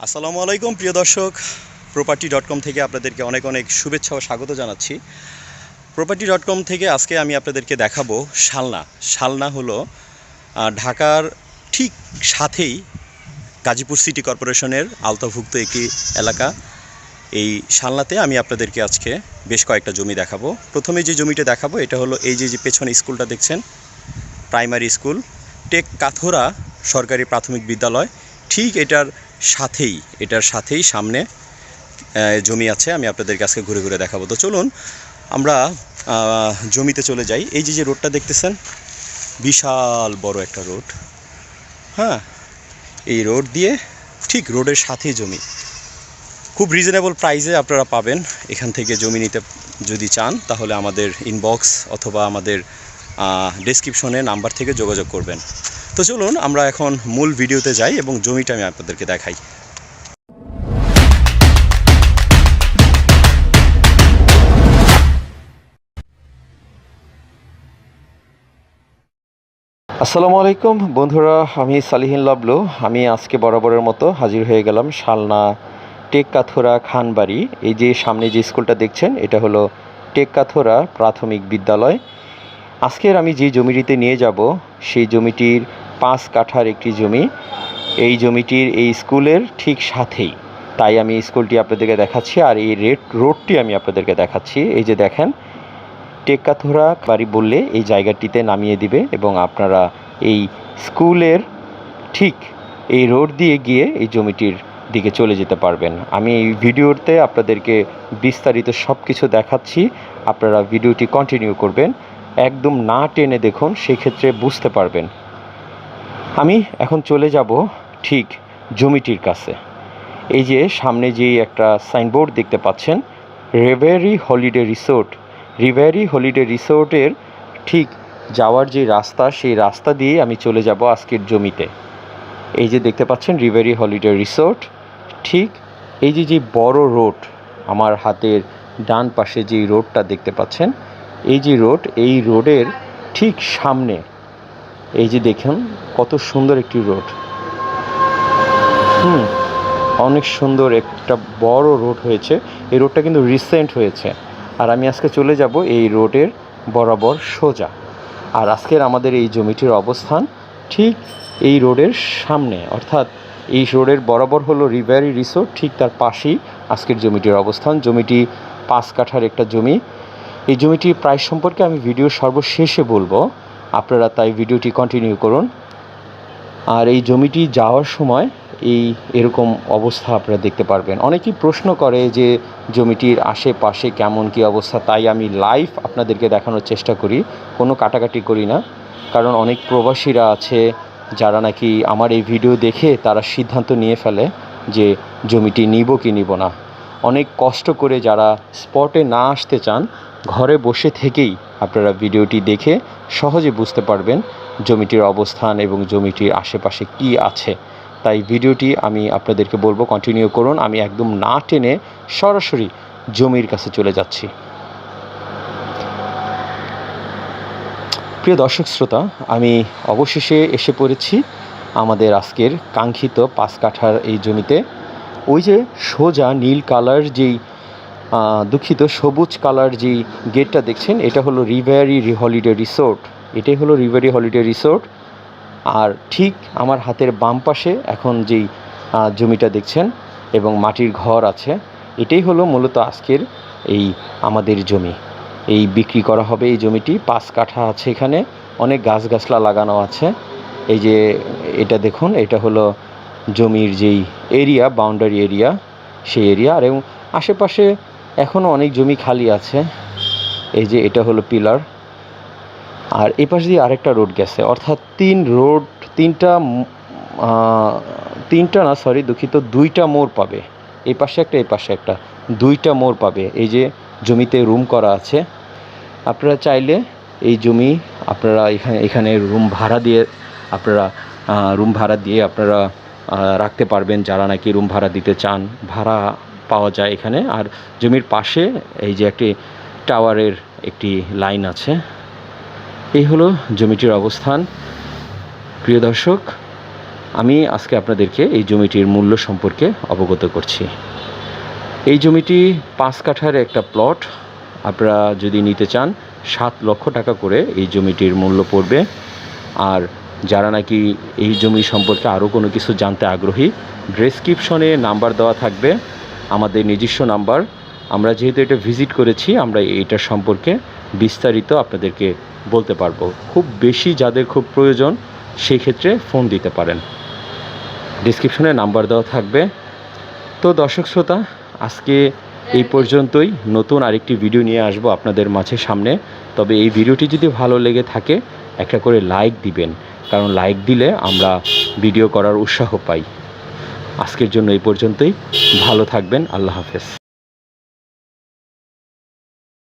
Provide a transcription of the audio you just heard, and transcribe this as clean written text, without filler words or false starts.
আসসালামু আলাইকুম প্রিয় দর্শক, property.com থেকে আপনাদেরকে অনেক অনেক শুভেচ্ছা ও স্বাগত জানাচ্ছি। property.com থেকে আজকে আমি আপনাদেরকে দেখাবো শালনা হলো ঢাকার ঠিক সাথেই গাজীপুর সিটি কর্পোরেশনের আওতাভুক্ত একটি এলাকা। এই শালনাতে আমি আপনাদেরকে আজকে বেশ কয়েকটা জমি দেখাবো। প্রথমে যে জমিটা দেখাবো এটা হলো এই যে পেছনে স্কুলটা দেখছেন, প্রাইমারি স্কুল টেক কাথোরা সরকারি প্রাথমিক বিদ্যালয়। ঠিক এটার সাথেই সামনে জমি আছে, আমি আপনাদেরকে আজকে ঘুরে ঘুরে দেখাবো। তো চলুন আমরা জমিতে চলে যাই। এই যে রোডটা দেখতেছেন, বিশাল বড় একটা রোড। হ্যাঁ, এই রোড দিয়ে ঠিক রোডের সাথেই জমি, খুব রিজনেবল প্রাইসে আপনারা পাবেন। এখান থেকে জমি নিতে যদি চান তাহলে আমাদের ইনবক্স অথবা আমাদের ডেসক্রিপশনে নাম্বার থেকে যোগাযোগ করবেন। তো চলুন আমরা এখন মূল ভিডিওতে যাই এবং জমিটা আমি আপনাদেরকে দেখাই। আসসালামু আলাইকুম বন্ধুরা, আমি সালিহিন লাবলু। আমি আজকে বরাবরের মতো হাজির হয়ে গেলাম শালনা টেক কাথোরা খানবাড়ি। এই যে সামনে যে স্কুলটা দেখছেন এটা হলো টেক কাথোরা প্রাথমিক বিদ্যালয়। আজকের আমি যে জমিটিতে নিয়ে যাব সেই জমিটির 5 কাঠার একটি জমি। এই জমিটির এই স্কুলের ঠিক সাথেই, তাই আমি স্কুলটি আপনাদেরকে দেখাচ্ছি আর এই রোডটি আমি আপনাদেরকে দেখাচ্ছি। এই যে দেখেন, টেক কাথোরা বাড়ি বললে এই জায়গাটিতে নামিয়ে দিবে এবং আপনারা এই স্কুলের ঠিক এই রোড দিয়ে গিয়ে এই জমিটির দিকে চলে যেতে পারবেন। আমি এই ভিডিওতে আপনাদেরকে বিস্তারিত সব কিছু দেখাচ্ছি, আপনারা ভিডিওটি কন্টিনিউ করবেন, একদম না টেনে দেখুন, সেক্ষেত্রে বুঝতে পারবেন। আমি এখন চলে যাব ঠিক জমিটির কাছে। এই যে সামনে যেই একটা সাইনবোর্ড দেখতে পাচ্ছেন, রিভারি হলিডে রিসোর্টের ঠিক যাওয়ার যে রাস্তা, সেই রাস্তা দিয়ে আমি চলে যাব আজকের জমিতে। এই যে দেখতে পাচ্ছেন রিভারি হলিডে রিসোর্ট, ঠিক এই যে বড় রোড, আমার হাতের ডান পাশে যেই রোডটা দেখতে পাচ্ছেন, এই যে রোড, এই রোডের ঠিক সামনে এই যে দেখুন কত সুন্দর একটি রোড। অনেক সুন্দর একটা বড় রোড হয়েছে। এই রোডটা কিন্তু রিসেন্ট হয়েছে। আর আমি আজকে চলে যাব এই রোডের বরাবর সোজা। আর আজকের আমাদের এই জমিটির অবস্থান ঠিক এই রোডের সামনে, অর্থাৎ এই রোডের বরাবর হলো রিভারি রিসোর্ট, ঠিক তার পাশেই আজকের জমিটির অবস্থান। জমিটি 5 কাঠার একটা জমি। এই জমিটির প্রাইস সম্পর্কে আমি ভিডিও সর্বশেষে বলবো, আপনারা তাই ভিডিওটি কন্টিনিউ করুন। আর এই জমিটি যাওয়ার সময় এরকম অবস্থা আপনারা দেখতে পারবেন। অনেকেই প্রশ্ন করে যে জমিটির আশেপাশে কেমন কী অবস্থা, তাই আমি লাইভ আপনাদেরকে দেখানোর চেষ্টা করি, কোনো কাটাকাটি করি না। কারণ অনেক প্রবাসীরা আছে যারা নাকি আমার এই ভিডিও দেখে তারা সিদ্ধান্ত নিয়ে ফেলে যে জমিটি নিব কি নিব না। অনেক কষ্ট করে যারা স্পটে না আসতে চান, ঘরে বসে থেকেই আপনারা ভিডিওটি দেখে সহজে বুঝতে পারবেন জমিটির অবস্থান এবং জমিটির আশেপাশে কি আছে। তাই ভিডিওটি আমি আপনাদেরকে বলবো কন্টিনিউ করুন। আমি একদম না টেনে সরাসরি জমির কাছে চলে যাচ্ছি। প্রিয় দর্শক শ্রোতা, আমি অবশেষে এসে পড়েছি আমাদের আজকের কাঙ্ক্ষিত 5 কাঠার এই জমিতে। ওই যে সোজা নীল কালার যেই সবুজ কালার যেই গেটটা দেখছেন, এটা হলো রিভারি হলিডে রিসোর্ট। এটাই হলো রিভারি হলিডে রিসোর্ট। আর ঠিক আমার হাতের বাম পাশে এখন যেই জমিটা দেখছেন এবং মাটির ঘর আছে, এটাই হলো মূলত আজকের এই আমাদের জমি। এই বিক্রি করা হবে এই জমিটি। 5 কাঠা আছে, এখানে অনেক গাছগাছলা লাগানো আছে। এই যে এটা দেখুন, এটা হলো জমির যেই এরিয়া, বাউন্ডারি এরিয়া, সেই এরিয়া। আর এবং আশেপাশে এখনও অনেক জমি খালি আছে। এই যে এটা হলো পিলার। আর এই পাশ দিয়ে আরেকটা রোড গেছে, অর্থাৎ দুইটা মোড় পাবে। এই পাশে একটা, এই পাশে একটা, 2টা মোড় পাবে। এই যে জমিতে রুম করা আছে। আপনারা চাইলে এই জমি আপনারা এখানে রুম ভাড়া দিয়ে আপনারা রাখতে পারবেন। যারা নাকি রুম ভাড়া দিতে চান, ভাড়া পাওয়া যায় এখানে। আর জমির পাশে এই যে একটি টাওয়ারের একটি লাইন আছে। এই হলো জমিটির অবস্থান। প্রিয় দর্শক, আমি আজকে আপনাদেরকে এই জমিটির মূল্য সম্পর্কে অবগত করছি। এই জমিটি 5 কাঠার একটা প্লট। আপনারা যদি নিতে চান 7 লক্ষ টাকা করে এই জমিটির মূল্য পড়বে। আর যারা নাকি এই জমি সম্পর্কে আরও কোনো কিছু জানতে আগ্রহী, ডেসক্রিপশনে নাম্বার দেওয়া থাকবে, আমাদের নিজস্ব নাম্বার। আমরা যেহেতু এটা ভিজিট করেছি, আমরা এইটার সম্পর্কে বিস্তারিত আপনাদেরকে বলতে পারবো। খুব বেশি যাদের খুব প্রয়োজন সেই ক্ষেত্রে ফোন দিতে পারেন, ডেসক্রিপশনে নাম্বার দেওয়া থাকবে। তো দর্শক শ্রোতা, আজকে এই পর্যন্তই। নতুন আরেকটি ভিডিও নিয়ে আসবো আপনাদের মাঝে সামনে। তবে এই ভিডিওটি যদি ভালো লেগে থাকে একটা করে লাইক দিবেন, কারণ লাইক দিলে আমরা ভিডিও করার উৎসাহ পাই। আজকের জন্য এই পর্যন্তই। ভালো থাকবেন। আল্লাহ হাফেজ।